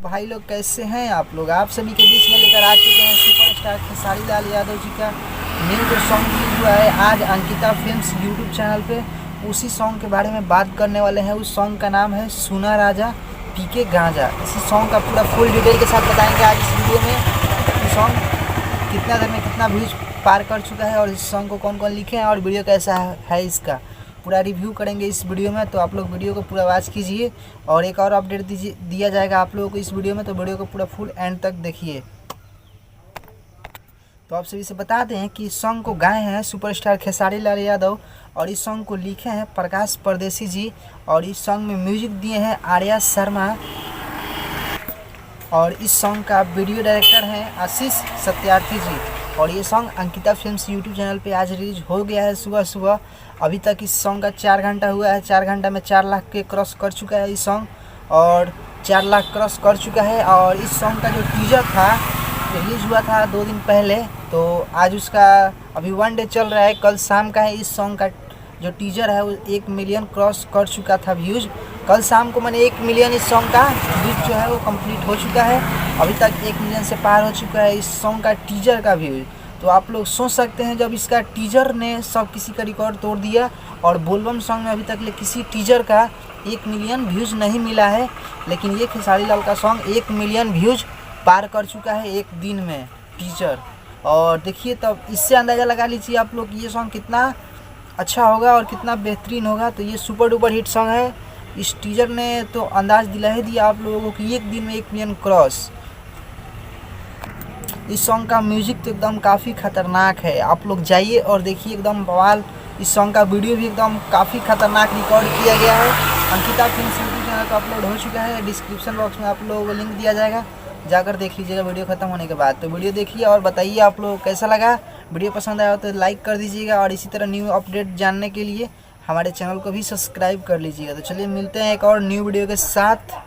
भाई लोग कैसे हैं आप लोग। आप सभी के बीच में लेकर आ चुके हैं सुपरस्टार खेसारी लाल यादव जी का न्यू जो सॉन्ग रिलीज हुआ है आज अंकिता फिल्म्स यूट्यूब चैनल पे। उसी सॉन्ग के बारे में बात करने वाले हैं। उस सॉन्ग का नाम है सुना राजा पीके गांजा। इसी सॉन्ग का पूरा फुल डिटेल के साथ बताएंगे आज इस वीडियो में। ये सॉन्ग कितना देर में कितना व्यूज पार कर चुका है और इस सॉन्ग को कौन कौन लिखे हैं और वीडियो कैसा है इसका पूरा रिव्यू करेंगे इस वीडियो में। तो आप लोग वीडियो को पूरा वॉच कीजिए और एक और अपडेट दिया जाएगा आप लोगों को इस वीडियो में, तो वीडियो को पूरा फुल एंड तक देखिए। तो आप सभी से बता दें कि इस सॉन्ग को गाए हैं सुपरस्टार खेसारी लाल यादव और इस सॉन्ग को लिखे हैं प्रकाश परदेसी जी और इस सॉन्ग में म्यूजिक दिए हैं आर्या शर्मा और इस सॉन्ग का वीडियो डायरेक्टर हैं आशीष सत्यार्थी जी। और ये song Ankita films YouTube channel पे आज रिलीज हो गया है सुबह। अभी तक इस सॉन्ग का 4 घंटा हुआ है। 4 घंटा में 4 लाख के क्रॉस कर चुका है इस सॉन्ग और 4 लाख क्रॉस कर चुका है। और इस सॉन्ग का जो टीजर था रिलीज हुआ था 2 दिन पहले, तो आज उसका अभी 1 डे चल रहा है, कल शाम का है। इस सॉन्ग का जो टीजर है वो 1 मिलियन क्रॉस कर चुका था व्यूज़। कल शाम को मैंने 1 मिलियन इस सॉन्ग का व्यूज़ जो है वो कंप्लीट हो चुका है। अभी तक 1 मिलियन से पार हो चुका है इस सॉन्ग का टीजर का व्यूज़। तो आप लोग सोच सकते हैं जब इसका टीजर ने सब किसी का रिकॉर्ड तोड़ दिया और बोलबम सॉन्ग में अभी तक किसी टीजर का 1 मिलियन व्यूज़ नहीं मिला है, लेकिन ये खेसारी लाल का सॉन्ग 1 मिलियन व्यूज़ पार कर चुका है एक दिन में टीजर। और देखिए तब इससे अंदाज़ा लगा लीजिए आप लोग ये सॉन्ग कितना अच्छा होगा और कितना बेहतरीन होगा। तो ये सुपर डुपर हिट सॉन्ग है। इस टीजर ने तो अंदाज़ दिला ही दिया आप लोगों को कि एक दिन में 1 मिलियन क्रॉस। इस सॉन्ग का म्यूज़िक तो एकदम काफ़ी ख़तरनाक है, आप लोग जाइए और देखिए एकदम बवाल। इस सॉन्ग का वीडियो भी एकदम काफ़ी ख़तरनाक रिकॉर्ड किया गया है। अंकिता फिल्म्स यूट्यूब चैनल पर अपलोड हो चुका है। डिस्क्रिप्शन बॉक्स में आप लोगों को लिंक दिया जाएगा, जाकर देख लीजिएगा वीडियो ख़त्म होने के बाद। तो वीडियो देखिए और बताइए आप लोगों को कैसा लगा। वीडियो पसंद आया तो लाइक कर दीजिएगा और इसी तरह न्यू अपडेट जानने के लिए हमारे चैनल को भी सब्सक्राइब कर लीजिएगा। तो चलिए मिलते हैं एक और न्यू वीडियो के साथ।